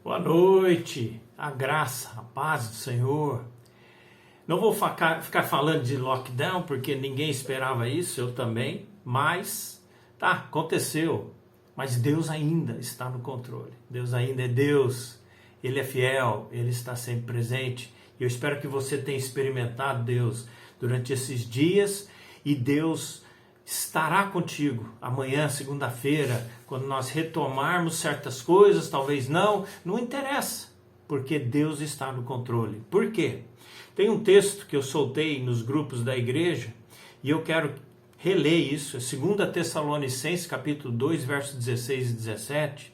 Boa noite, a graça, a paz do Senhor. Não vou ficar falando de lockdown, porque ninguém esperava isso, eu também, mas aconteceu. Mas Deus ainda está no controle, Deus ainda é Deus, Ele é fiel, Ele está sempre presente. E eu espero que você tenha experimentado Deus durante esses dias e Deus estará contigo amanhã, segunda-feira, quando nós retomarmos certas coisas, talvez não interessa, porque Deus está no controle. Por quê? Tem um texto que eu soltei nos grupos da igreja e eu quero reler isso, é 2 Tessalonicenses capítulo 2, versos 16 e 17,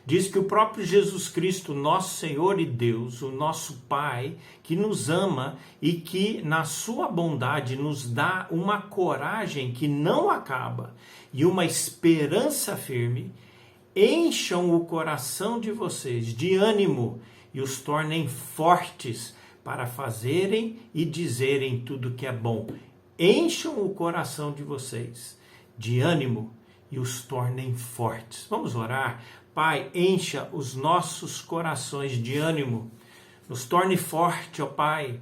diz que o próprio Jesus Cristo, nosso Senhor e Deus, o nosso Pai, que nos ama e que na sua bondade nos dá uma coragem que não acaba e uma esperança firme, encham o coração de vocês de ânimo e os tornem fortes para fazerem e dizerem tudo que é bom. Encham o coração de vocês de ânimo e os tornem fortes. Vamos orar? Pai, encha os nossos corações de ânimo, nos torne forte, ó Pai.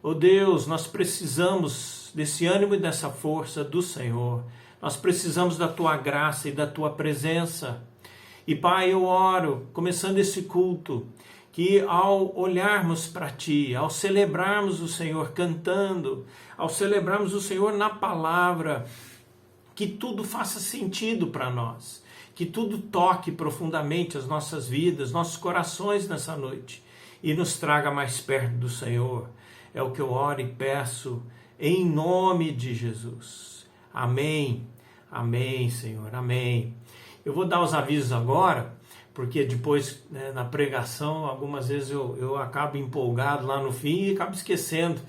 Ó Deus, nós precisamos desse ânimo e dessa força do Senhor. Nós precisamos da Tua graça e da Tua presença. E Pai, eu oro, começando esse culto, que ao olharmos para Ti, ao celebrarmos o Senhor cantando, ao celebrarmos o Senhor na palavra, que tudo faça sentido para nós. Que tudo toque profundamente as nossas vidas, nossos corações nessa noite e nos traga mais perto do Senhor. É o que eu oro e peço em nome de Jesus. Amém. Amém, Senhor. Amém. Eu vou dar os avisos agora, porque depois, na pregação, algumas vezes eu acabo empolgado lá no fim e acabo esquecendo,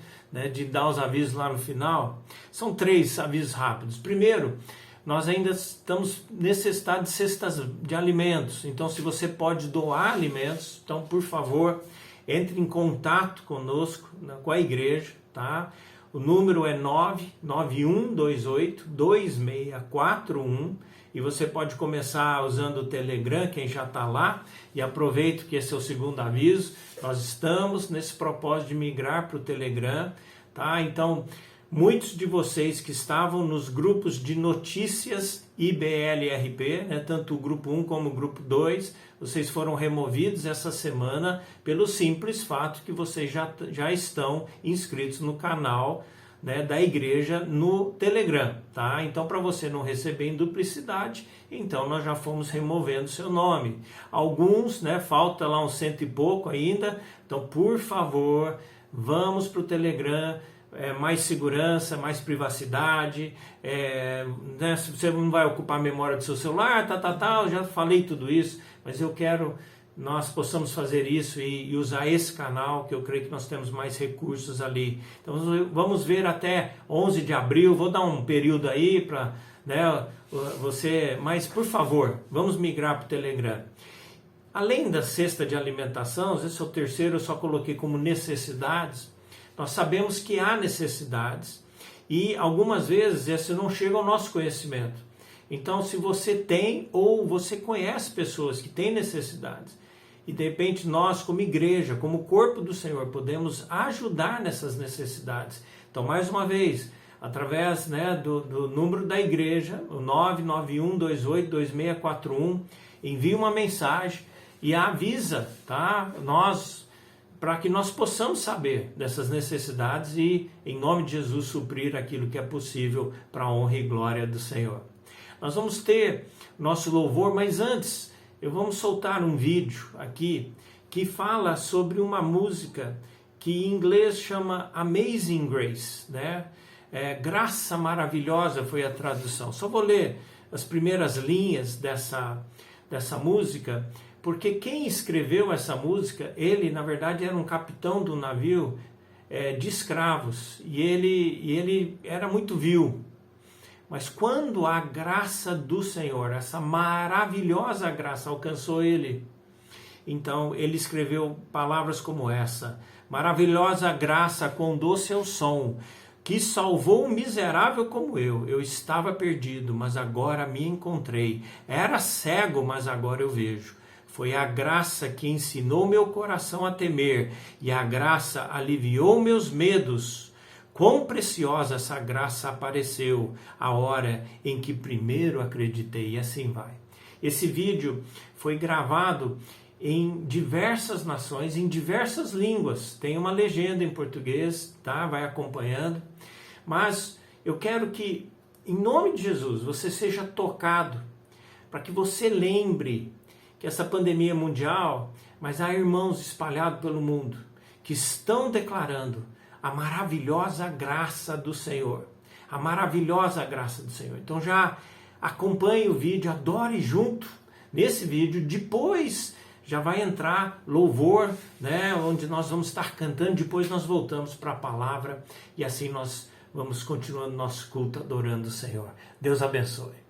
de dar os avisos lá no final. São 3 avisos rápidos. Primeiro, nós ainda estamos necessitados de cestas de alimentos. Então, se você pode doar alimentos, então, por favor, entre em contato conosco, com a igreja, tá? O número é 991282641 e você pode começar usando o Telegram, quem já está lá, e aproveito que esse é o segundo aviso. Nós estamos nesse propósito de migrar para o Telegram, tá? Então, muitos de vocês que estavam nos grupos de notícias IBLRP, tanto o grupo 1 como o grupo 2, vocês foram removidos essa semana pelo simples fato que vocês já estão inscritos no canal da igreja no Telegram, tá? Então, para você não receber em duplicidade, então nós já fomos removendo seu nome. Alguns, falta lá uns 100 e pouco ainda, então, por favor, vamos para o Telegram. Mais segurança, mais privacidade, você não vai ocupar a memória do seu celular, eu já falei tudo isso, mas eu quero nós possamos fazer isso e usar esse canal, que eu creio que nós temos mais recursos ali. Então vamos ver até 11 de abril, vou dar um período aí para você, mas por favor, vamos migrar para o Telegram. Além da cesta de alimentação, esse é o terceiro, eu só coloquei como necessidades. Nós sabemos que há necessidades e algumas vezes esse não chega ao nosso conhecimento. Então, se você tem ou você conhece pessoas que têm necessidades e de repente nós, como igreja, como corpo do Senhor, podemos ajudar nessas necessidades. Então, mais uma vez, através do número da igreja, o 991282641, envie uma mensagem e avisa, tá? Para que nós possamos saber dessas necessidades e, em nome de Jesus, suprir aquilo que é possível para a honra e glória do Senhor. Nós vamos ter nosso louvor, mas antes, vamos soltar um vídeo aqui que fala sobre uma música que em inglês chama Amazing Grace, Graça Maravilhosa foi a tradução. Só vou ler as primeiras linhas dessa música, porque quem escreveu essa música, ele na verdade era um capitão do navio de escravos, e ele era muito vil. Mas quando a graça do Senhor, essa maravilhosa graça alcançou ele, então ele escreveu palavras como essa: maravilhosa graça, quão doce é o som, que salvou um miserável como eu estava perdido, mas agora me encontrei. Era cego, mas agora eu vejo. Foi a graça que ensinou meu coração a temer, e a graça aliviou meus medos. Quão preciosa essa graça apareceu a hora em que primeiro acreditei, e assim vai. Esse vídeo foi gravado em diversas nações, em diversas línguas. Tem uma legenda em português, tá? Vai acompanhando. Mas eu quero que, em nome de Jesus, você seja tocado, para que você lembre que essa pandemia é mundial, mas há irmãos espalhados pelo mundo que estão declarando a maravilhosa graça do Senhor. A maravilhosa graça do Senhor. Então já acompanhe o vídeo, adore junto nesse vídeo. Depois já vai entrar louvor, né, onde nós vamos estar cantando. Depois nós voltamos para a palavra e assim nós vamos continuando nosso culto adorando o Senhor. Deus abençoe.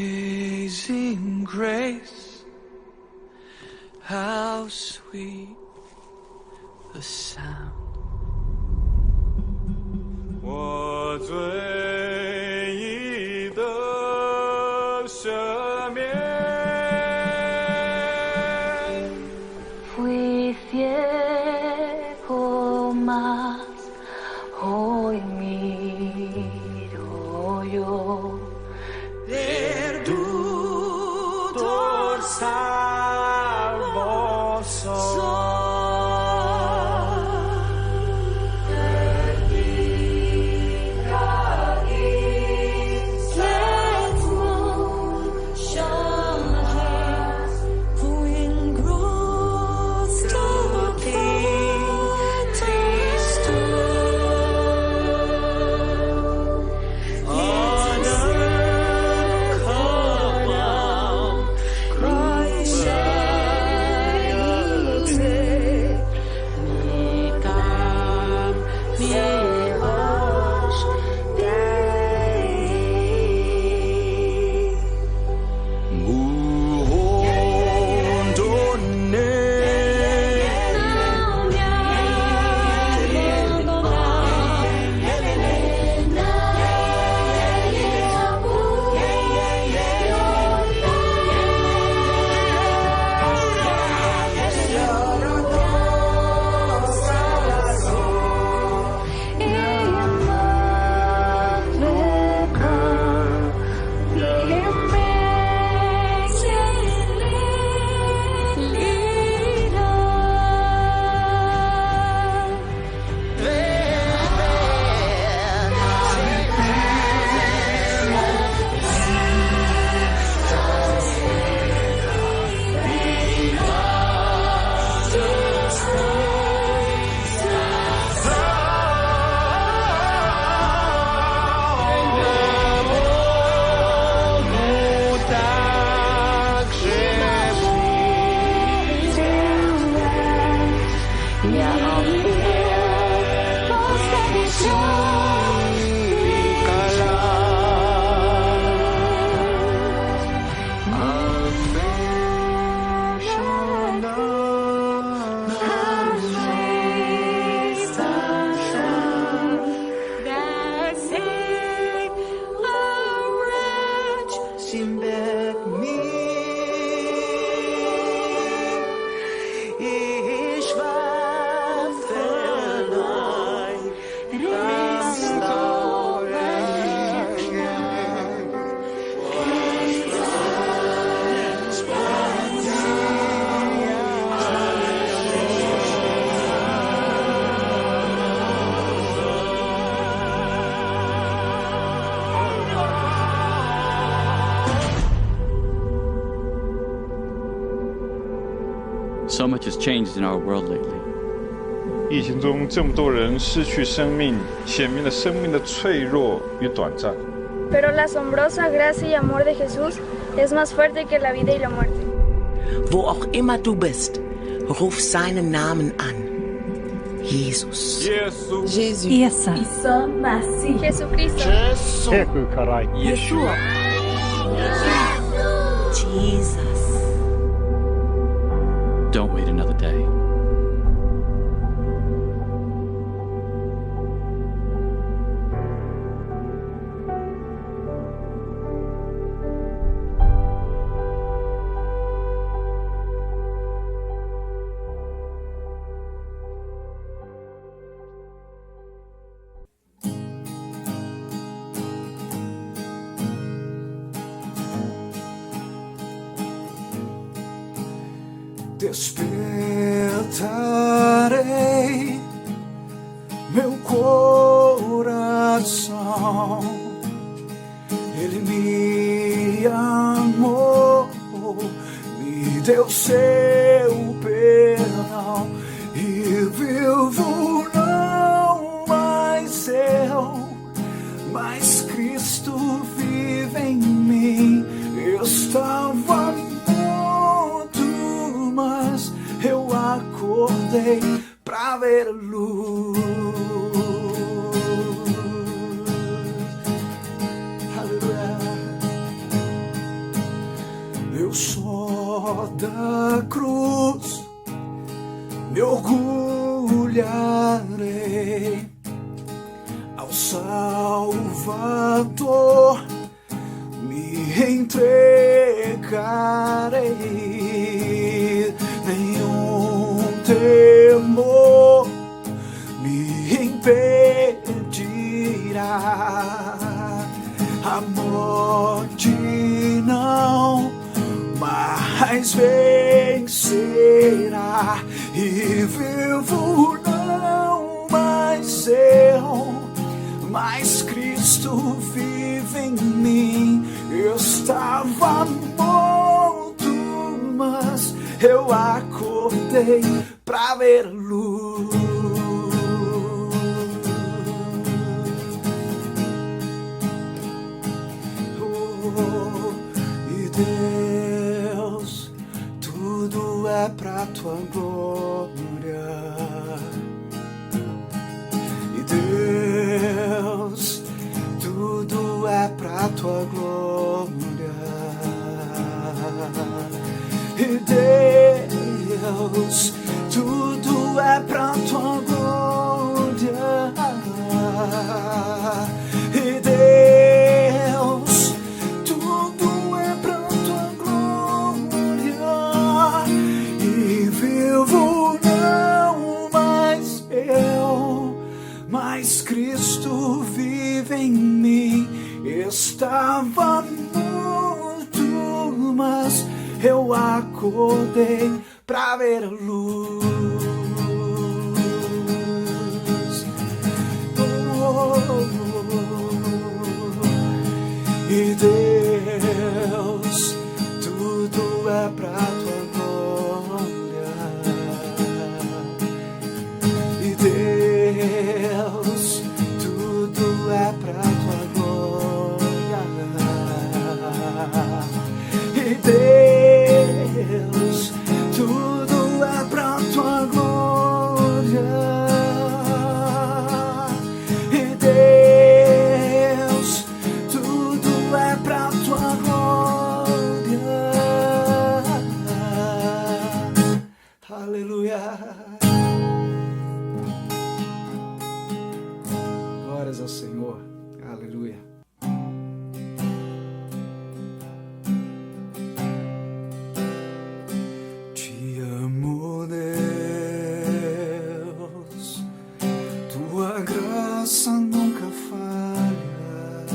Amazing grace, how sweet the sound. 我最意的赦免 Fui ciego, mas hoy miro yo. Perdutor salvo soy. So much has changed in our world lately. 疫情中这么多人失去生命，显明了生命的脆弱与短暂。Pero la asombrosa gracia y amor de Jesús es más fuerte que la vida y la muerte. Wo auch immer du bist, ruf seinen Namen an. Jesus. Jesus. Isa. Isa Masih. Jesus Cristo. Yeshua. Jesus. Don't wait another day. Despertarei meu coração, Ele me amou, me deu seu perdão, e vivo não mais eu, mas Cristo vive em mim. Eu estava morto, mas eu acordei pra ver a luz. Aleluia. Eu sou da cruz, me orgulharei ao Salvador, me entregarei. Nenhum temor me impedirá. A morte não mais vencerá, e vivo não mais eu, mas Cristo vive em mim. Eu estava morto, mas eu acordei pra ver a luz. Oh, e Deus, tudo é pra tua glória. E Deus, tudo é pra tua glória. E Deus, tudo é pra tua glória. E Deus, tudo é pra tua glória. E vivo não mais eu, mas Cristo vive em mim. Estava morto, mas eu acordei pra ver a luz. Oh, e Deus, tudo é pra tua glória. E Deus, tudo é pra tua glória. E Deus, tudo é pra tua glória. E Deus, tudo é pra tua glória. Aleluia. Glórias ao Senhor. Aleluia. Te amo, Deus, tua graça nunca falha.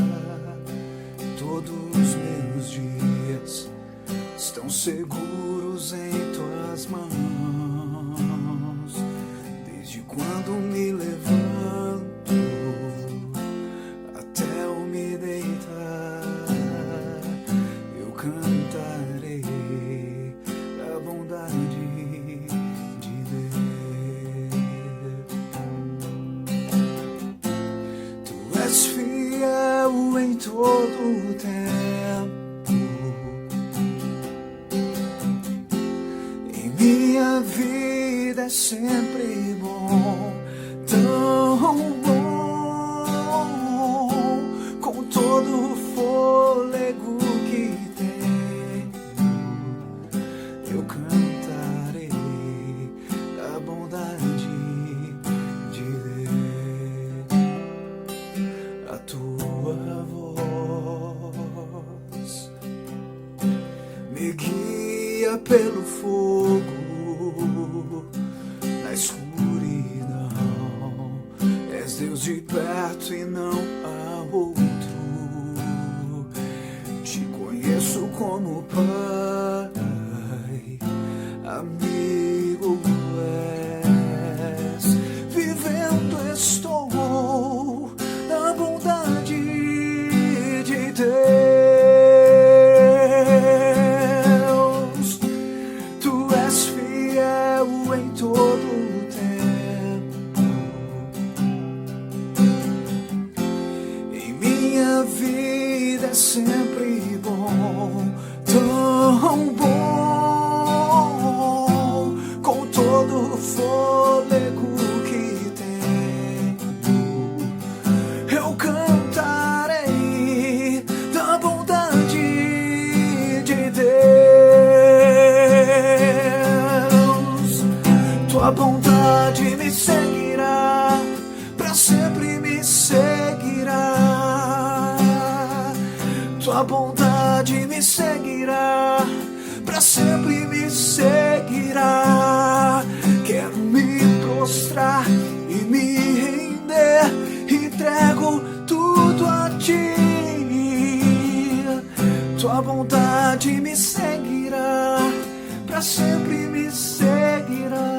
Todos os meus dias estão seguros em tuas mãos. Desde quando me levanto até eu me deitar, eu cantarei a bondade de Deus. Tu és fiel em todo o tempo, minha vida é sempre bom, tão bom, com todo o fôlego que tenho, eu cantarei a bondade de Deus. A tua voz me guia pelo fogo, na escuridão. És Deus de perto e não há outro. Te conheço como Pai, amigo és. Vivendo estou na bondade de Deus. Tu és fiel em todo o tempo. Em minha vida é sempre bom, tão bom, com todo o fôlego que tenho, eu cantarei da bondade de Deus. Tua bondade me seguirá, pra sempre me seguirá. Tua bondade me seguirá, pra sempre me seguirá. Quero me prostrar e me render, entrego tudo a ti. Tua bondade me seguirá, pra sempre me seguirá.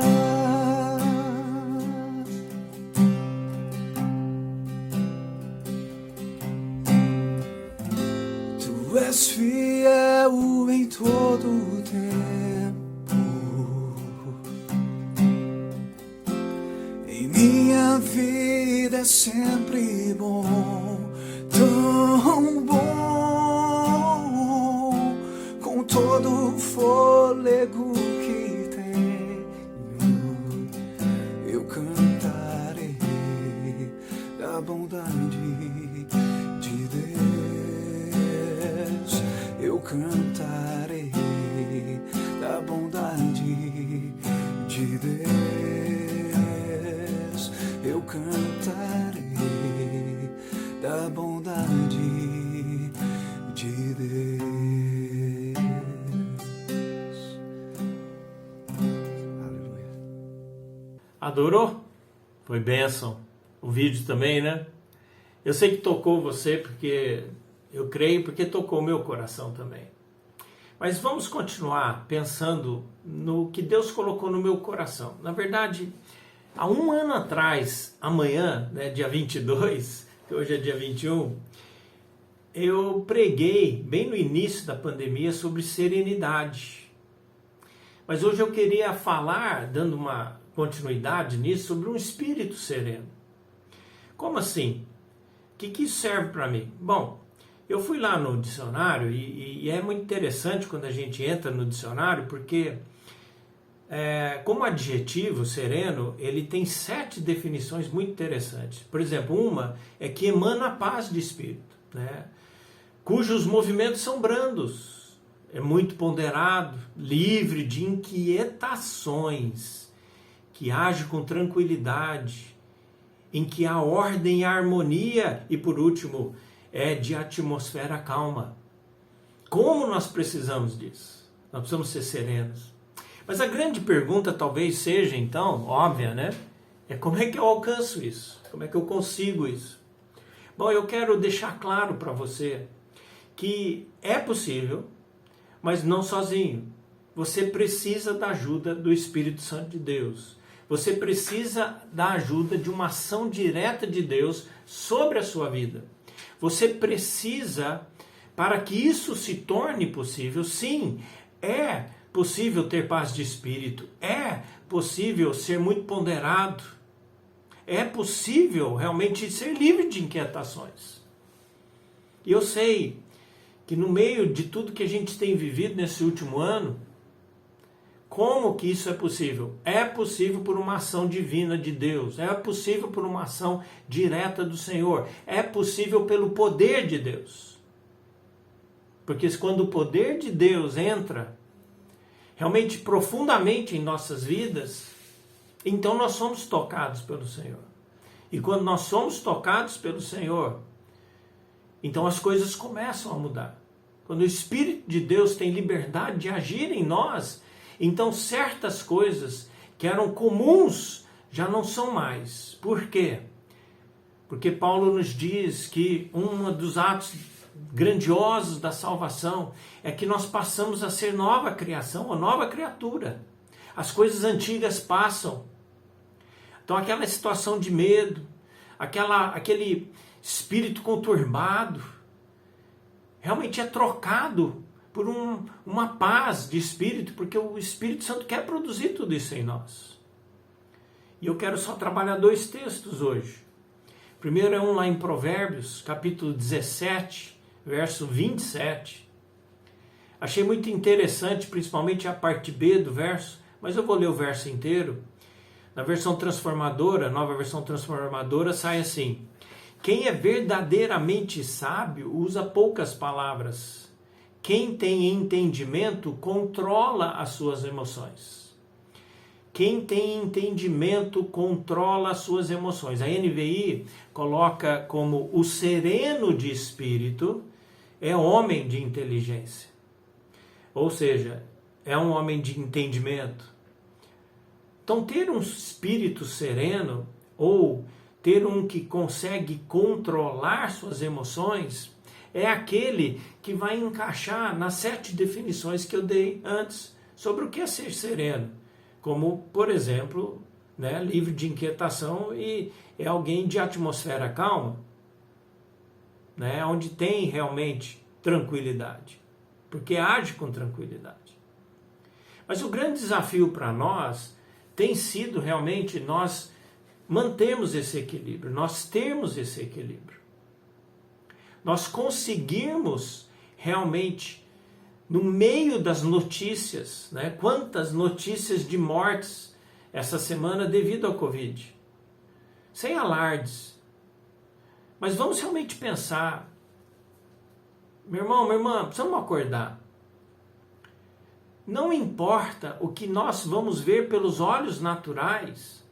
Tu és fiel em todo o tempo. Em minha vida é sempre bom, tão bom, com todo o fôlego que tenho, eu cantarei da bondade de Deus. Eu cantarei da bondade de Deus. Eu cantarei da bondade de Deus. Aleluia. Adorou? Foi bênção. O vídeo também, né? Eu sei que tocou você, porque eu creio, porque tocou o meu coração também. Mas vamos continuar pensando no que Deus colocou no meu coração. Na verdade, há um ano atrás, amanhã, né, dia 22, que hoje é dia 21, eu preguei bem no início da pandemia sobre serenidade. Mas hoje eu queria falar, dando uma continuidade nisso, sobre um espírito sereno. Como assim? O que isso serve para mim? Bom, eu fui lá no dicionário e é muito interessante quando a gente entra no dicionário, porque como adjetivo sereno, ele tem 7 definições muito interessantes. Por exemplo, uma é que emana a paz de espírito, né? Cujos movimentos são brandos, é muito ponderado, livre de inquietações, que age com tranquilidade, em que há ordem e harmonia, e por último, é de atmosfera calma. Como nós precisamos disso? Nós precisamos ser serenos. Mas a grande pergunta talvez seja, então, óbvia, né? É como é que eu alcanço isso? Como é que eu consigo isso? Bom, eu quero deixar claro para você que é possível, mas não sozinho. Você precisa da ajuda do Espírito Santo de Deus. Você precisa da ajuda de uma ação direta de Deus sobre a sua vida. Você precisa, para que isso se torne possível, sim, é possível ter paz de espírito, é possível ser muito ponderado, é possível realmente ser livre de inquietações. E eu sei que no meio de tudo que a gente tem vivido nesse último ano, Como que isso é possível? É possível por uma ação divina de Deus, é possível por uma ação direta do Senhor, é possível pelo poder de Deus. Porque quando o poder de Deus entra realmente profundamente em nossas vidas, então nós somos tocados pelo Senhor. E quando nós somos tocados pelo Senhor, então as coisas começam a mudar. Quando o Espírito de Deus tem liberdade de agir em nós, então certas coisas que eram comuns já não são mais. Por quê? Porque Paulo nos diz que um dos atos grandiosos da salvação é que nós passamos a ser nova criação, uma nova criatura. As coisas antigas passam. Então aquela situação de medo, aquele espírito conturbado, realmente é trocado por uma paz de espírito, porque o Espírito Santo quer produzir tudo isso em nós. E eu quero só trabalhar 2 textos hoje. Primeiro é um lá em Provérbios, capítulo 17, verso 27. Achei muito interessante, principalmente a parte B do verso, mas eu vou ler o verso inteiro. Na versão transformadora, nova versão transformadora, sai assim: quem é verdadeiramente sábio usa poucas palavras. Quem tem entendimento controla as suas emoções. Quem tem entendimento controla as suas emoções. A NVI coloca como o sereno de espírito é homem de inteligência. Ou seja, é um homem de entendimento. Então, ter um espírito sereno ou ter um que consegue controlar suas emoções é aquele que vai encaixar nas 7 definições que eu dei antes sobre o que é ser sereno. Como, por exemplo, livre de inquietação e é alguém de atmosfera calma, onde tem realmente tranquilidade, porque age com tranquilidade. Mas o grande desafio para nós tem sido realmente nós mantermos esse equilíbrio, nós termos esse equilíbrio. Nós conseguirmos realmente, no meio das notícias, quantas notícias de mortes essa semana devido ao Covid, sem alardes, mas vamos realmente pensar, meu irmão, minha irmã, precisamos acordar. Não importa o que nós vamos ver pelos olhos naturais,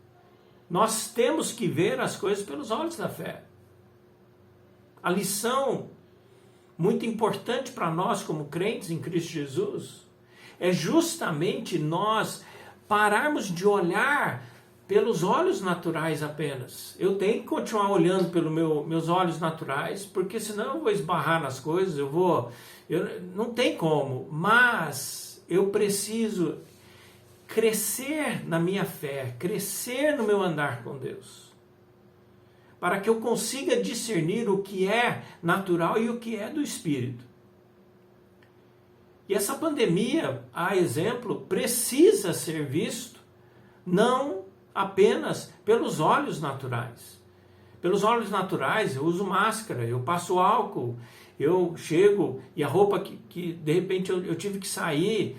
nós temos que ver as coisas pelos olhos da fé. A lição muito importante para nós como crentes em Cristo Jesus é justamente nós pararmos de olhar pelos olhos naturais apenas. Eu tenho que continuar olhando pelos meus olhos naturais, porque senão eu vou esbarrar nas coisas, não tem como, mas eu preciso crescer na minha fé, crescer no meu andar com Deus, para que eu consiga discernir o que é natural e o que é do Espírito. E essa pandemia, a exemplo, precisa ser visto não apenas pelos olhos naturais. Pelos olhos naturais, eu uso máscara, eu passo álcool, eu chego e a roupa que de repente eu tive que sair,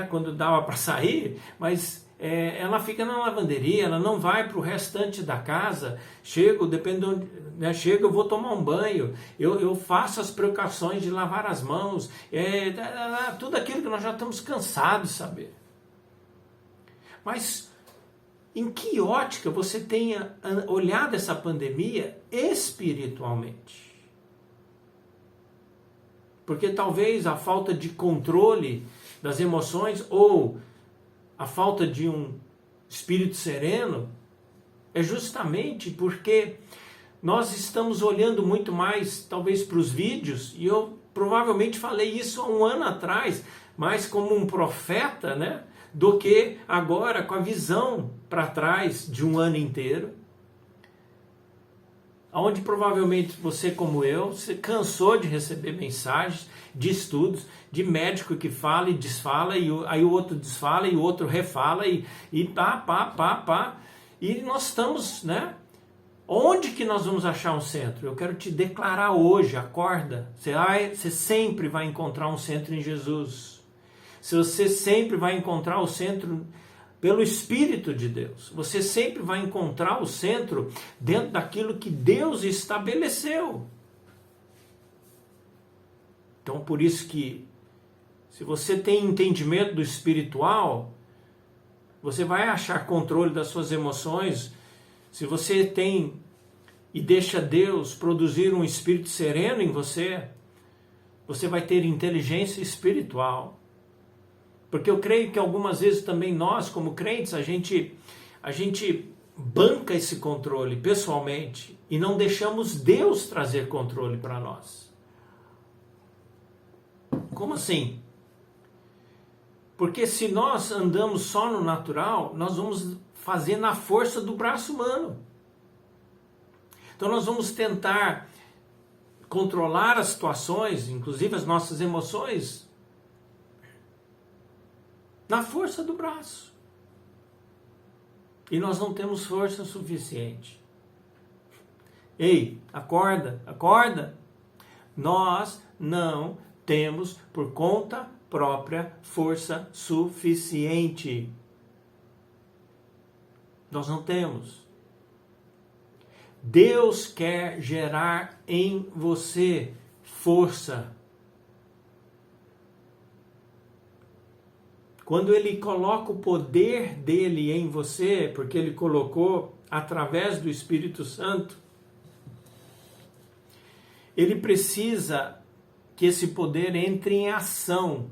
quando dava para sair, mas ela fica na lavanderia, ela não vai para o restante da casa. Chego, eu vou tomar um banho, eu faço as precauções de lavar as mãos, tudo aquilo que nós já estamos cansados de saber. Mas em que ótica você tenha olhado essa pandemia espiritualmente? Porque talvez a falta de controle das emoções ou a falta de um espírito sereno é justamente porque nós estamos olhando muito mais, talvez, para os vídeos, e eu provavelmente falei isso há um ano atrás, mais como um profeta, do que agora com a visão para trás de um ano inteiro, onde provavelmente você, como eu, se cansou de receber mensagens de estudos, de médico que fala e desfala, e aí o outro desfala e o outro refala, e pá. E nós estamos, Onde que nós vamos achar um centro? Eu quero te declarar hoje, acorda, você sempre vai encontrar um centro em Jesus. se você sempre vai encontrar o centro pelo Espírito de Deus. Você sempre vai encontrar o centro dentro daquilo que Deus estabeleceu. Então, por isso que, se você tem entendimento do espiritual, você vai achar controle das suas emoções. Se você tem e deixa Deus produzir um espírito sereno em você, você vai ter inteligência espiritual. Porque eu creio que algumas vezes também nós, como crentes, a gente banca esse controle pessoalmente e não deixamos Deus trazer controle para nós. Como assim? Porque se nós andamos só no natural, nós vamos fazer na força do braço humano. Então nós vamos tentar controlar as situações, inclusive as nossas emoções, na força do braço. E nós não temos força suficiente. Ei, acorda, acorda. Nós não temos por conta própria força suficiente. Nós não temos. Deus quer gerar em você força. Quando Ele coloca o poder dele em você, porque Ele colocou através do Espírito Santo, Ele precisa que esse poder entre em ação.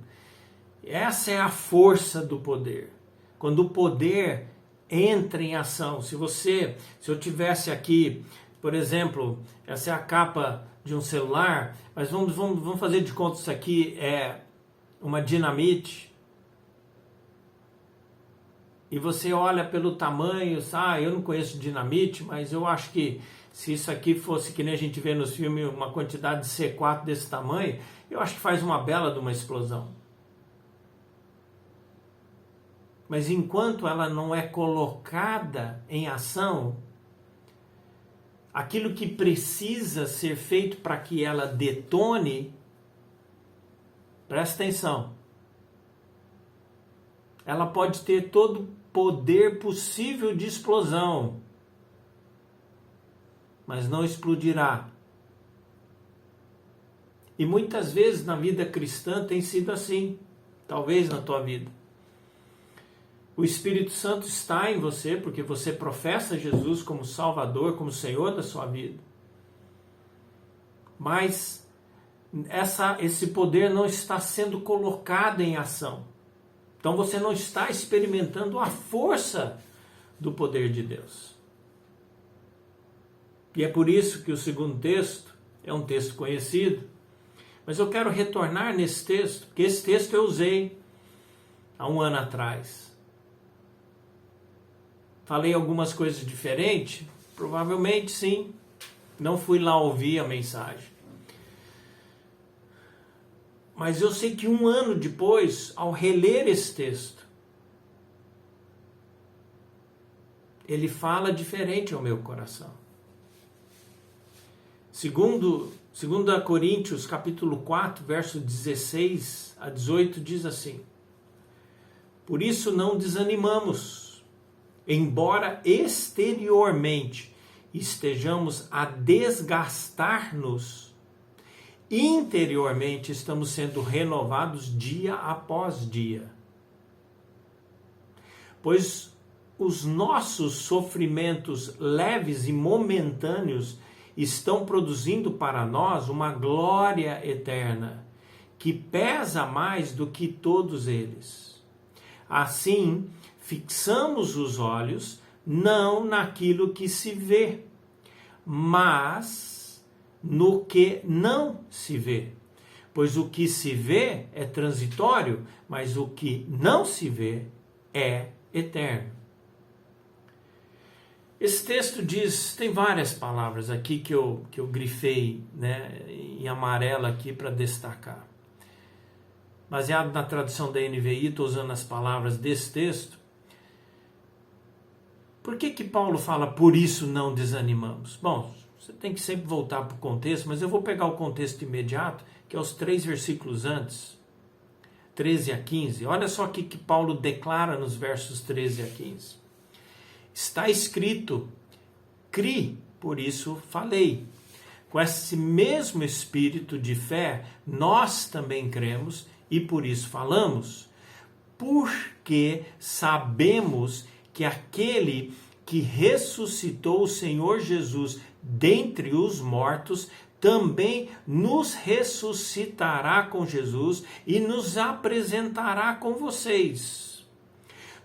Essa é a força do poder. Quando o poder entra em ação. Se eu tivesse aqui, por exemplo, essa é a capa de um celular, mas vamos fazer de conta que isso aqui é uma dinamite. E você olha pelo tamanho, eu não conheço dinamite, mas eu acho que se isso aqui fosse, que nem a gente vê nos filmes, uma quantidade de C4 desse tamanho, eu acho que faz uma bela de uma explosão. Mas enquanto ela não é colocada em ação, aquilo que precisa ser feito para que ela detone, presta atenção, ela pode ter todo o poder possível de explosão, mas não explodirá. E muitas vezes na vida cristã tem sido assim, talvez na tua vida. O Espírito Santo está em você porque você professa Jesus como Salvador, como Senhor da sua vida. Mas esse poder não está sendo colocado em ação. Então você não está experimentando a força do poder de Deus. E é por isso que o segundo texto é um texto conhecido. Mas eu quero retornar nesse texto, porque esse texto eu usei há um ano atrás. Falei algumas coisas diferentes? Provavelmente sim. Não fui lá ouvir a mensagem. Mas eu sei que um ano depois, ao reler esse texto, ele fala diferente ao meu coração. Segundo Coríntios, capítulo 4, verso 16 a 18, diz assim: por isso não desanimamos, embora exteriormente estejamos a desgastar-nos, interiormente estamos sendo renovados dia após dia. Pois os nossos sofrimentos leves e momentâneos estão produzindo para nós uma glória eterna, que pesa mais do que todos eles. Assim, fixamos os olhos não naquilo que se vê, mas no que não se vê. Pois o que se vê é transitório, mas o que não se vê é eterno. Esse texto diz, tem várias palavras aqui que eu grifei, né, em amarelo aqui para destacar. Baseado na tradução da NVI, estou usando as palavras desse texto. Por que Paulo fala, por isso não desanimamos? Bom, você tem que sempre voltar para o contexto, mas eu vou pegar o contexto imediato, que é os 3 versículos antes. 13 a 15. Olha só o que Paulo declara nos versos 13 a 15. Está escrito, cri, por isso falei. Com esse mesmo espírito de fé, nós também cremos e por isso falamos. Porque sabemos que aquele que ressuscitou o Senhor Jesus dentre os mortos, também nos ressuscitará com Jesus e nos apresentará com vocês.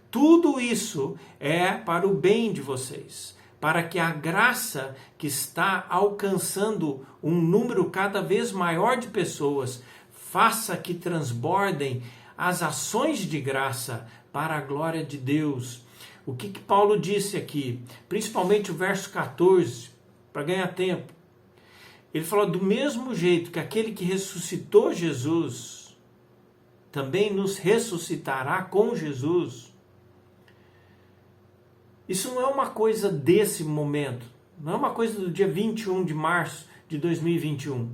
Tudo isso é para o bem de vocês, para que a graça que está alcançando um número cada vez maior de pessoas faça que transbordem as ações de graça para a glória de Deus. O que Paulo disse aqui, principalmente o verso 14, para ganhar tempo. Ele falou, do mesmo jeito que aquele que ressuscitou Jesus também nos ressuscitará com Jesus. Isso não é uma coisa desse momento, não é uma coisa do dia 21 de março de 2021.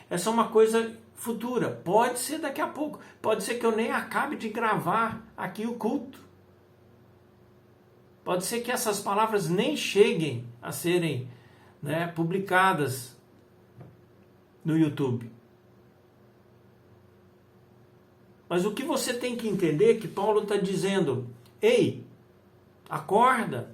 Essa é uma coisa futura, pode ser daqui a pouco, pode ser que eu nem acabe de gravar aqui o culto. Pode ser que essas palavras nem cheguem a serem publicadas no YouTube. Mas o que você tem que entender é que Paulo está dizendo, ei, acorda.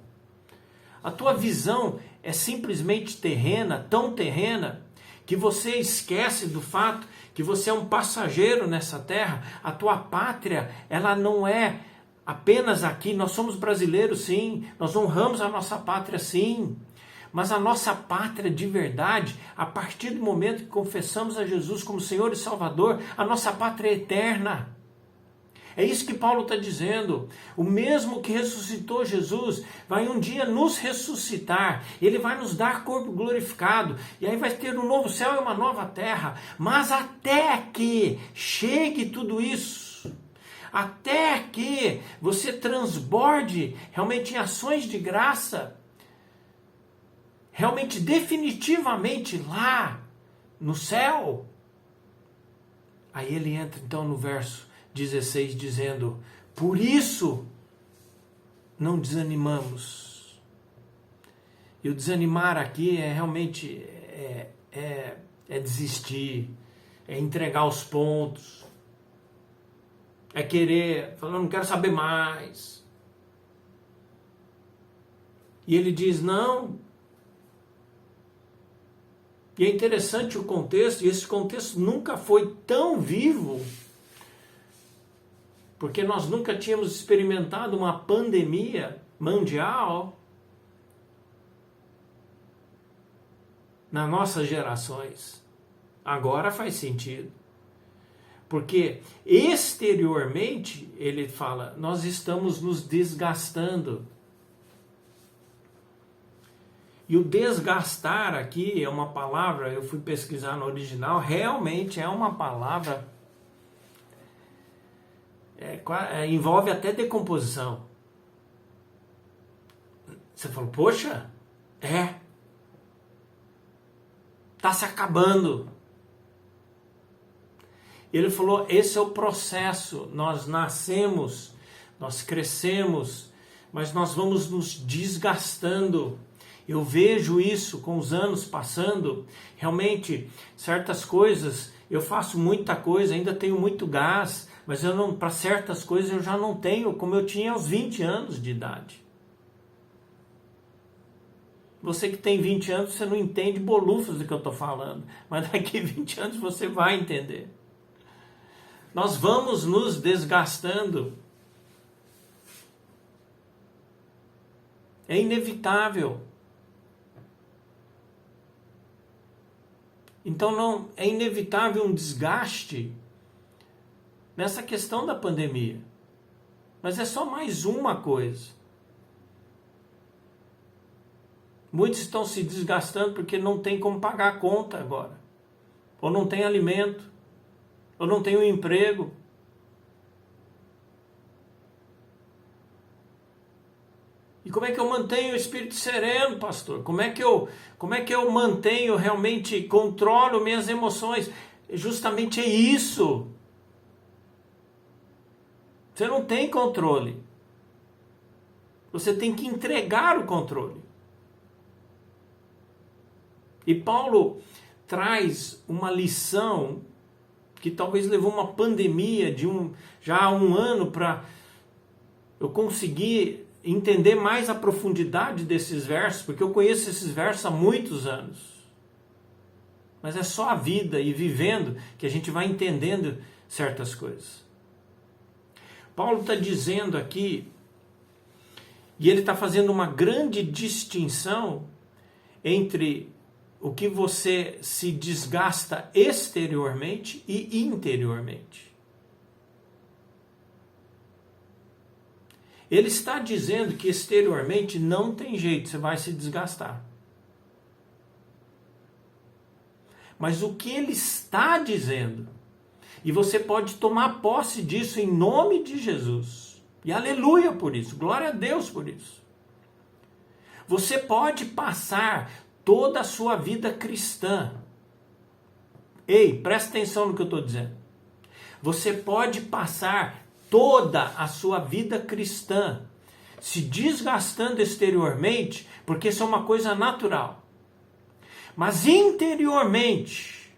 A tua visão é simplesmente terrena, tão terrena, que você esquece do fato que você é um passageiro nessa terra. A tua pátria, ela não é apenas aqui. Nós somos brasileiros, sim. Nós honramos a nossa pátria, sim. Mas a nossa pátria de verdade, a partir do momento que confessamos a Jesus como Senhor e Salvador, a nossa pátria é eterna. É isso que Paulo está dizendo. O mesmo que ressuscitou Jesus vai um dia nos ressuscitar. Ele vai nos dar corpo glorificado. E aí vai ter um novo céu e uma nova terra. Mas até que chegue tudo isso, até que você transborde realmente em ações de graça, realmente definitivamente lá no céu, aí ele entra então no verso 16 dizendo, por isso não desanimamos. E o desanimar aqui é realmente desistir, é entregar os pontos, é querer, falando, não quero saber mais. E ele diz, não. E é interessante o contexto, e esse contexto nunca foi tão vivo, porque nós nunca tínhamos experimentado uma pandemia mundial nas nossas gerações. Agora faz sentido. Porque exteriormente, ele fala, nós estamos nos desgastando. E o desgastar aqui é uma palavra, eu fui pesquisar no original, realmente é uma palavra, envolve até decomposição. Você falou, poxa, está se acabando. Ele falou, esse é o processo, nós nascemos, nós crescemos, mas nós vamos nos desgastando. Eu vejo isso com os anos passando, realmente, certas coisas, eu faço muita coisa, ainda tenho muito gás, mas para certas coisas eu já não tenho como eu tinha aos 20 anos de idade. Você que tem 20 anos, você não entende bolufas do que eu estou falando, mas daqui 20 anos você vai entender. Nós vamos nos desgastando. É inevitável. Então não é inevitável um desgaste nessa questão da pandemia. Mas é só mais uma coisa. Muitos estão se desgastando porque não tem como pagar a conta agora. Ou não tem alimento. Ou não tem um emprego. E como é que eu mantenho o espírito sereno, pastor? Como é que eu mantenho realmente, controlo minhas emoções? Justamente é isso. Você não tem controle. Você tem que entregar o controle. E Paulo traz uma lição que talvez levou uma pandemia de já há um ano para eu conseguir entender mais a profundidade desses versos, porque eu conheço esses versos há muitos anos. Mas é só a vida e vivendo que a gente vai entendendo certas coisas. Paulo está dizendo aqui, e ele está fazendo uma grande distinção entre o que você se desgasta exteriormente e interiormente. Ele está dizendo que exteriormente não tem jeito, você vai se desgastar. Mas o que ele está dizendo, e você pode tomar posse disso em nome de Jesus, e aleluia por isso, glória a Deus por isso. Você pode passar toda a sua vida cristã. Ei, presta atenção no que eu estou dizendo. Você pode passar toda a sua vida cristã se desgastando exteriormente, porque isso é uma coisa natural. Mas interiormente,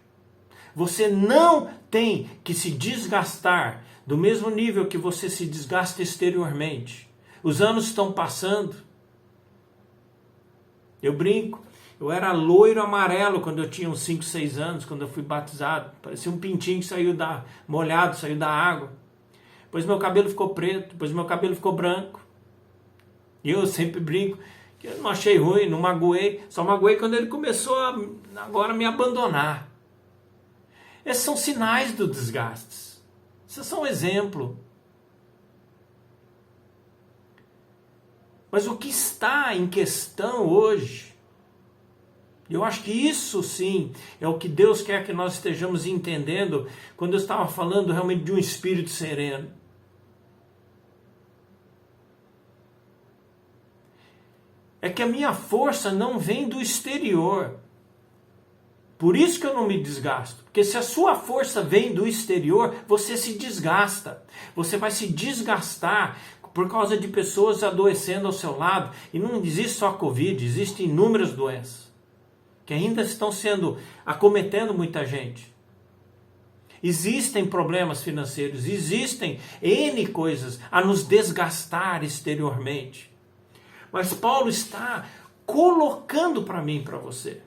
você não tem que se desgastar do mesmo nível que você se desgasta exteriormente. Os anos estão passando. Eu brinco. Eu era loiro amarelo quando eu tinha uns 5, 6 anos, quando eu fui batizado. Parecia um pintinho que saiu molhado, saiu da água. Depois meu cabelo ficou preto, depois meu cabelo ficou branco. E eu sempre brinco que eu não achei ruim, não magoei. Só magoei quando ele começou agora me abandonar. Esses são sinais do desgaste. Esses são um exemplo. Mas o que está em questão hoje, eu acho que isso sim é o que Deus quer que nós estejamos entendendo quando eu estava falando realmente de um espírito sereno. É que a minha força não vem do exterior. Por isso que eu não me desgasto. Porque se a sua força vem do exterior, você se desgasta. Você vai se desgastar por causa de pessoas adoecendo ao seu lado. E não existe só a Covid, existem inúmeras doenças que ainda estão acometendo muita gente. Existem problemas financeiros, existem N coisas a nos desgastar exteriormente. Mas Paulo está colocando para mim e para você.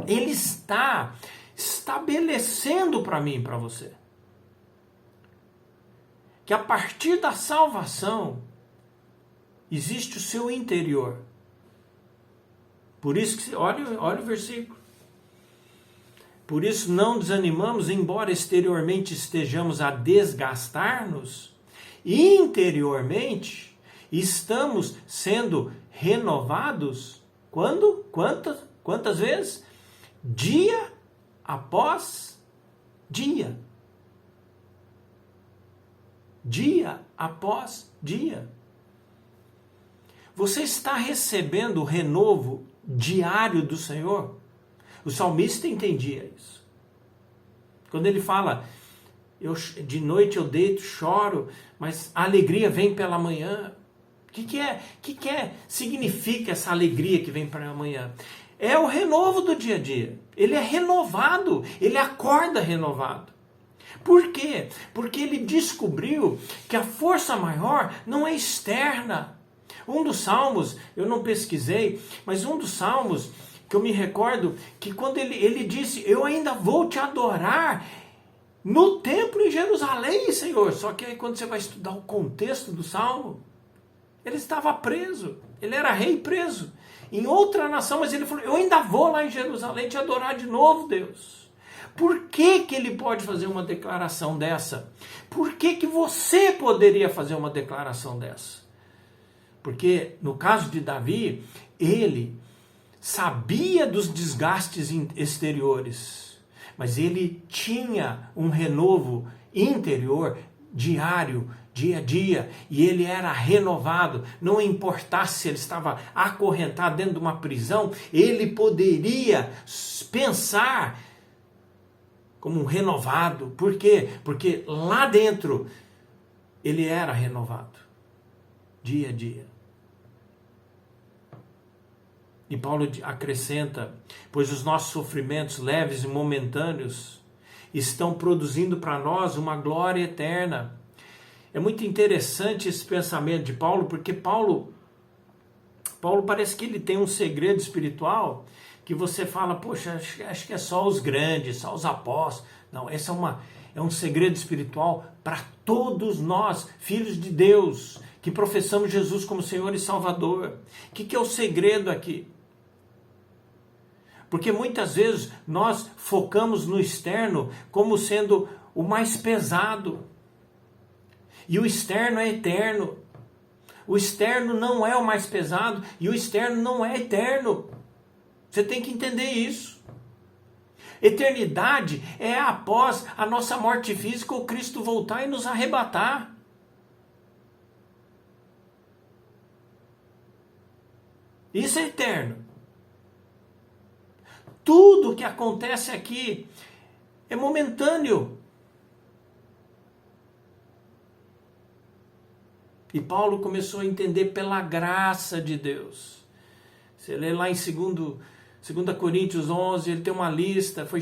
Ele está estabelecendo para mim e para você que a partir da salvação existe o seu interior. Por isso que olha o versículo. Por isso não desanimamos, embora exteriormente estejamos a desgastar-nos, interiormente estamos sendo renovados. Quando? Quantas vezes? Dia após dia. Dia após dia. Você está recebendo o renovo diário do Senhor? O salmista entendia isso. Quando ele fala, de noite eu deito, choro, mas a alegria vem pela manhã. O que significa essa alegria que vem pela manhã? É o renovo do dia a dia. Ele é renovado, ele acorda renovado. Por quê? Porque ele descobriu que a força maior não é externa. Um dos salmos, eu não pesquisei, mas um dos salmos que eu me recordo que quando ele disse, eu ainda vou te adorar no templo em Jerusalém, Senhor. Só que aí quando você vai estudar o contexto do salmo, ele estava preso, ele era rei preso em outra nação, mas ele falou, eu ainda vou lá em Jerusalém te adorar de novo, Deus. Por que que ele pode fazer uma declaração dessa? Por que que você poderia fazer uma declaração dessa? Porque no caso de Davi, ele sabia dos desgastes exteriores, mas ele tinha um renovo interior diário, dia a dia, e ele era renovado. Não importasse se ele estava acorrentado dentro de uma prisão, ele poderia pensar como um renovado. Por quê? Porque lá dentro ele era renovado, dia a dia. E Paulo acrescenta: pois os nossos sofrimentos leves e momentâneos estão produzindo para nós uma glória eterna. É muito interessante esse pensamento de Paulo, porque Paulo parece que ele tem um segredo espiritual que você fala, poxa, acho que é só os grandes, só os apóstolos. Não, esse é um segredo espiritual para todos nós, filhos de Deus, que professamos Jesus como Senhor e Salvador. O que é o segredo aqui? Porque muitas vezes nós focamos no externo como sendo o mais pesado. E o externo é eterno. O externo não é o mais pesado e o externo não é eterno. Você tem que entender isso. Eternidade é após a nossa morte física o Cristo voltar e nos arrebatar. Isso é eterno. Tudo que acontece aqui é momentâneo. E Paulo começou a entender pela graça de Deus. Você lê lá em 2 Coríntios 11, ele tem uma lista, foi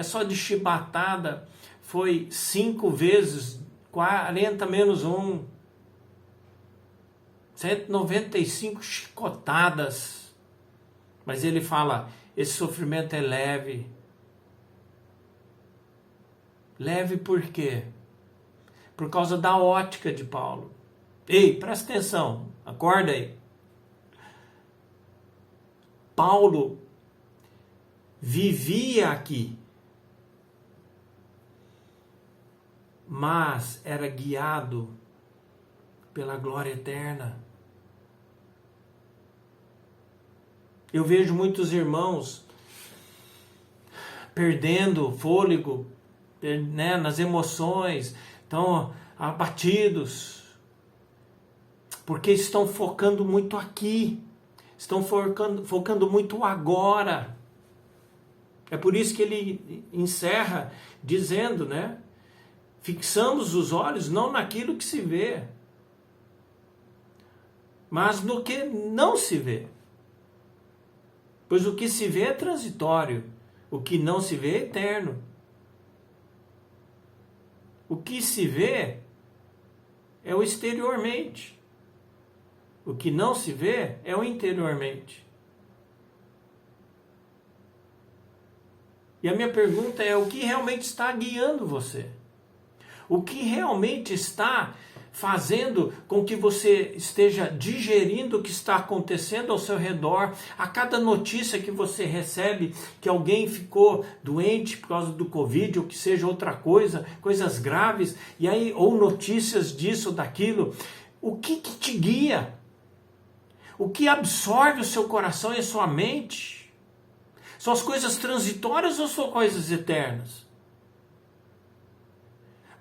só de chibatada, foi 5 vezes 40 menos 1, 195 chicotadas. Mas ele fala, esse sofrimento é leve. Leve por quê? Por causa da ótica de Paulo. Ei, presta atenção, acorda aí. Paulo vivia aqui, mas era guiado pela glória eterna. Eu vejo muitos irmãos perdendo fôlego, né, nas emoções, estão abatidos, porque estão focando muito aqui, estão focando muito agora. É por isso que ele encerra dizendo, né? Fixamos os olhos não naquilo que se vê, mas no que não se vê. Pois o que se vê é transitório, o que não se vê é eterno. O que se vê é o exteriormente. O que não se vê é o interiormente. E a minha pergunta é, o que realmente está guiando você? O que realmente está fazendo com que você esteja digerindo o que está acontecendo ao seu redor, a cada notícia que você recebe que alguém ficou doente por causa do Covid, ou que seja outra coisa, coisas graves, e aí, ou notícias disso ou daquilo, o que te guia? O que absorve o seu coração e a sua mente? São as coisas transitórias ou são coisas eternas?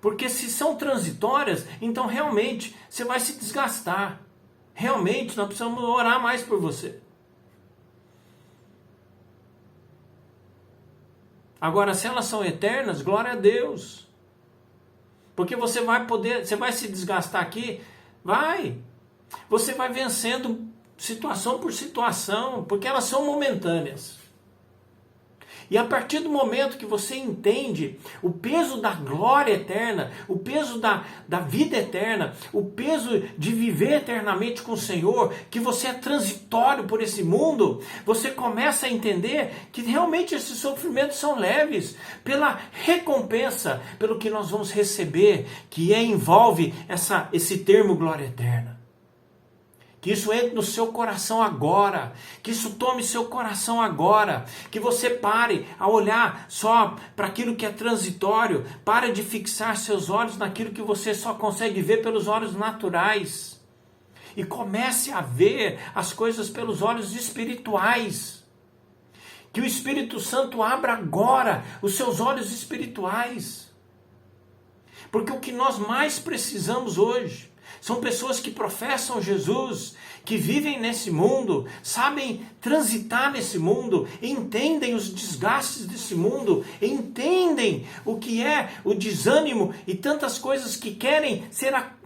Porque se são transitórias, então realmente você vai se desgastar. Realmente nós precisamos orar mais por você. Agora, se elas são eternas, glória a Deus. Porque você vai se desgastar aqui, vai. Você vai vencendo situação por situação, porque elas são momentâneas. E a partir do momento que você entende o peso da glória eterna, o peso da vida eterna, o peso de viver eternamente com o Senhor, que você é transitório por esse mundo, você começa a entender que realmente esses sofrimentos são leves, pela recompensa, pelo que nós vamos receber, que envolve esse termo glória eterna. Que isso entre no seu coração agora, que isso tome seu coração agora, que você pare a olhar só para aquilo que é transitório, pare de fixar seus olhos naquilo que você só consegue ver pelos olhos naturais e comece a ver as coisas pelos olhos espirituais. Que o Espírito Santo abra agora os seus olhos espirituais, porque o que nós mais precisamos hoje São pessoas que professam Jesus, que vivem nesse mundo, sabem transitar nesse mundo, entendem os desgastes desse mundo, entendem o que é o desânimo e tantas coisas que querem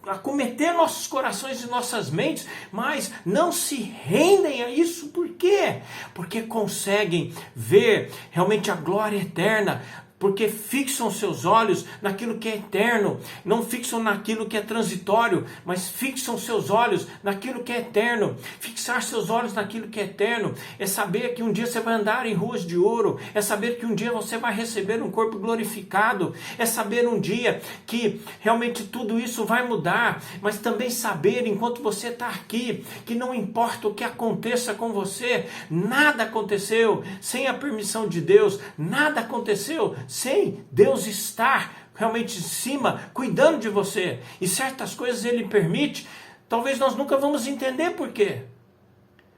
acometer nossos corações e nossas mentes, mas não se rendem a isso. Por quê? Porque conseguem ver realmente a glória eterna, porque fixam seus olhos naquilo que é eterno, não fixam naquilo que é transitório, mas fixam seus olhos naquilo que é eterno. Fixar seus olhos naquilo que é eterno é saber que um dia você vai andar em ruas de ouro, é saber que um dia você vai receber um corpo glorificado, é saber um dia que realmente tudo isso vai mudar, mas também saber, enquanto você está aqui, que não importa o que aconteça com você, nada aconteceu sem a permissão de Deus, nada aconteceu sem Deus estar realmente em cima, cuidando de você. E certas coisas Ele permite, talvez nós nunca vamos entender por quê.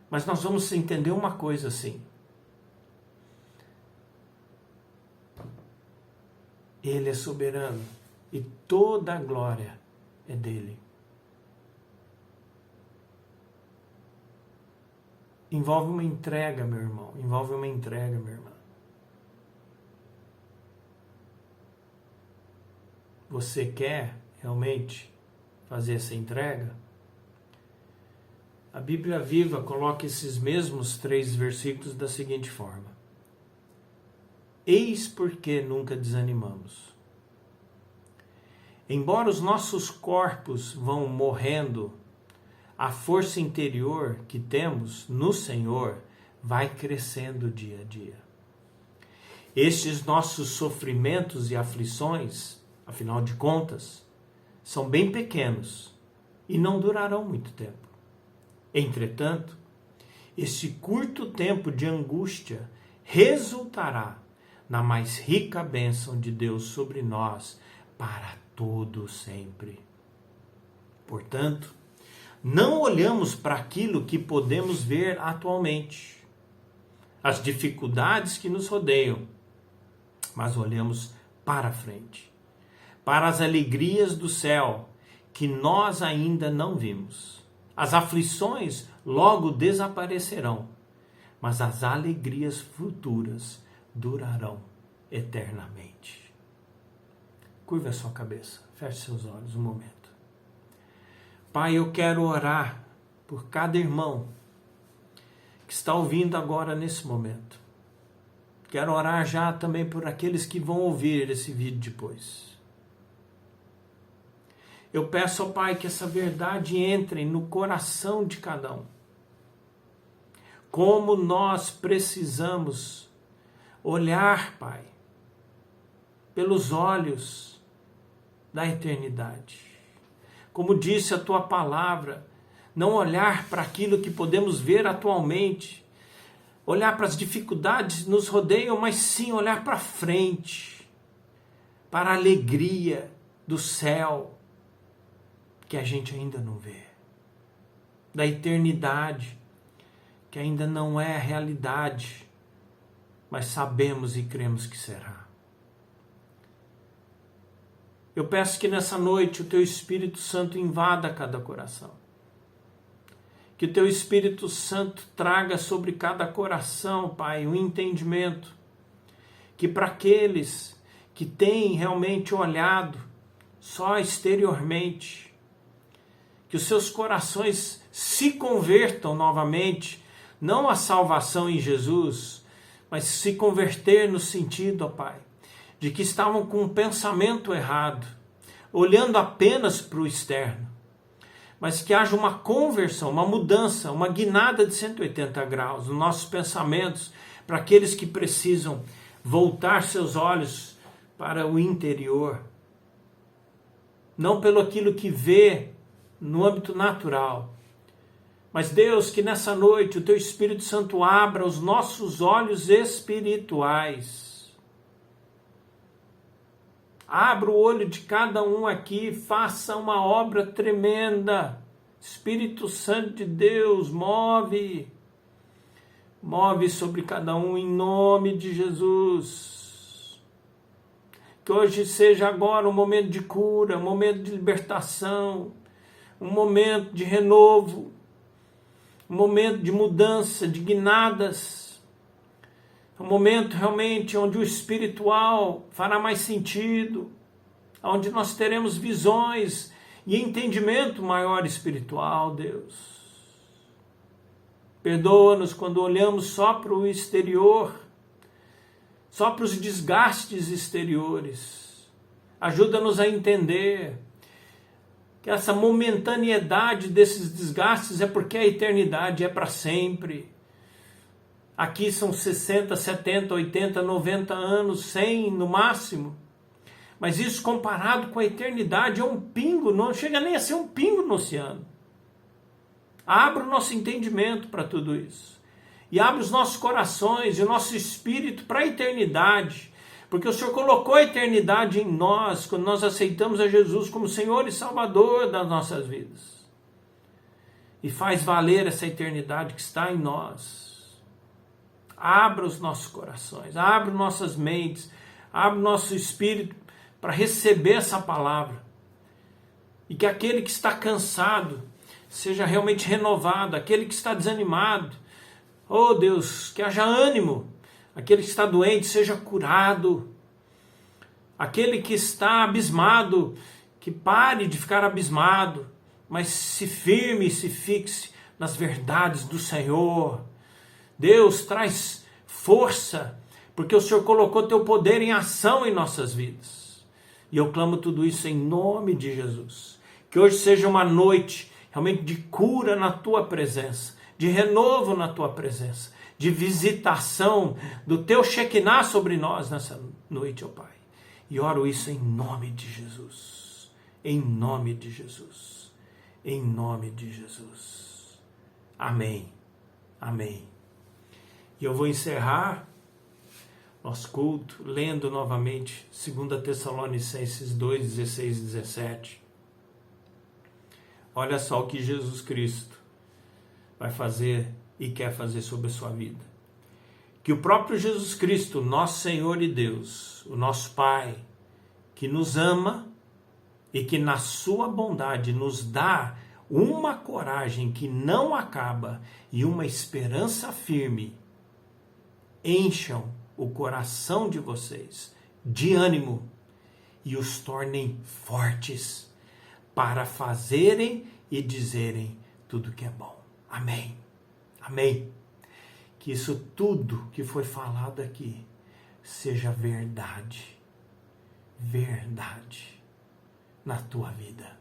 Mas nós vamos entender uma coisa assim. Ele é soberano e toda a glória é dele. Envolve uma entrega, meu irmão. Envolve uma entrega, minha irmã. Você quer realmente fazer essa entrega? A Bíblia Viva coloca esses mesmos 3 versículos da seguinte forma: eis porque nunca desanimamos. Embora os nossos corpos vão morrendo, a força interior que temos no Senhor vai crescendo dia a dia. Estes nossos sofrimentos e aflições, afinal de contas, são bem pequenos e não durarão muito tempo. Entretanto, esse curto tempo de angústia resultará na mais rica bênção de Deus sobre nós para todo sempre. Portanto, não olhamos para aquilo que podemos ver atualmente, as dificuldades que nos rodeiam, mas olhamos para frente, para as alegrias do céu que nós ainda não vimos. As aflições logo desaparecerão, mas as alegrias futuras durarão eternamente. Curva a sua cabeça, feche seus olhos um momento. Pai, eu quero orar por cada irmão que está ouvindo agora nesse momento. Quero orar já também por aqueles que vão ouvir esse vídeo depois. Eu peço ao Pai que essa verdade entre no coração de cada um. Como nós precisamos olhar, Pai, pelos olhos da eternidade. Como disse a Tua palavra, não olhar para aquilo que podemos ver atualmente, olhar para as dificuldades que nos rodeiam, mas sim olhar para frente, para a alegria do céu, que a gente ainda não vê, da eternidade, que ainda não é a realidade, mas sabemos e cremos que será. Eu peço que nessa noite o Teu Espírito Santo invada cada coração. Que o Teu Espírito Santo traga sobre cada coração, Pai, um entendimento. Que para aqueles que têm realmente olhado só exteriormente, que os seus corações se convertam novamente, não à salvação em Jesus, mas se converter no sentido, ó Pai, de que estavam com um pensamento errado, olhando apenas para o externo, mas que haja uma conversão, uma mudança, uma guinada de 180 graus nos nossos pensamentos, para aqueles que precisam voltar seus olhos para o interior, não pelo aquilo que vê no âmbito natural, mas Deus, que nessa noite o Teu Espírito Santo abra os nossos olhos espirituais. Abra o olho de cada um aqui, faça uma obra tremenda. Espírito Santo de Deus, move sobre cada um em nome de Jesus. Que hoje seja agora um momento de cura, um momento de libertação, um momento de renovo, um momento de mudança, de guinadas, um momento realmente onde o espiritual fará mais sentido, onde nós teremos visões e entendimento maior espiritual, Deus. Perdoa-nos quando olhamos só para o exterior, só para os desgastes exteriores. Ajuda-nos a entender que essa momentaneidade desses desgastes é porque a eternidade é para sempre. Aqui são 60, 70, 80, 90 anos, 100 no máximo. Mas isso comparado com a eternidade é um pingo, não chega nem a ser um pingo no oceano. Abra o nosso entendimento para tudo isso. E abre os nossos corações e o nosso espírito para a eternidade. Porque o Senhor colocou a eternidade em nós, quando nós aceitamos a Jesus como Senhor e Salvador das nossas vidas. E faz valer essa eternidade que está em nós. Abra os nossos corações, abra nossas mentes, abra o nosso espírito para receber essa palavra. E que aquele que está cansado seja realmente renovado, aquele que está desanimado, oh Deus, que haja ânimo, aquele que está doente seja curado, aquele que está abismado, que pare de ficar abismado, mas se firme e se fixe nas verdades do Senhor. Deus, traz força, porque o Senhor colocou teu poder em ação em nossas vidas. E eu clamo tudo isso em nome de Jesus. Que hoje seja uma noite realmente de cura na tua presença, de renovo na tua presença, de visitação do teu Shekinah sobre nós nessa noite, ó Pai. E oro isso em nome de Jesus. Em nome de Jesus. Em nome de Jesus. Amém. Amém. E eu vou encerrar nosso culto lendo novamente 2 Tessalonicenses 2, 16 e 17. Olha só o que Jesus Cristo vai fazer e quer fazer sobre a sua vida. Que o próprio Jesus Cristo, nosso Senhor e Deus, o nosso Pai, que nos ama e que na sua bondade nos dá uma coragem que não acaba e uma esperança firme, encham o coração de vocês de ânimo e os tornem fortes para fazerem e dizerem tudo que é bom. Amém. Amém. Que isso tudo que foi falado aqui seja verdade. Verdade na tua vida.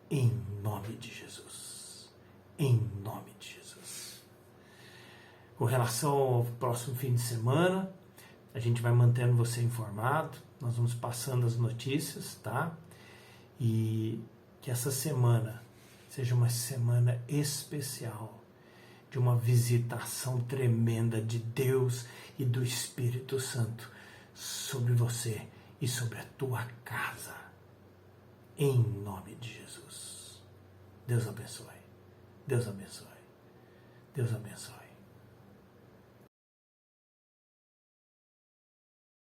Em nome de Jesus. Em nome de Jesus. Com relação ao próximo fim de semana, a gente vai mantendo você informado. Nós vamos passando as notícias, tá? E que essa semana seja uma semana especial, de uma visitação tremenda de Deus e do Espírito Santo sobre você e sobre a tua casa. Em nome de Jesus. Deus abençoe. Deus abençoe. Deus abençoe.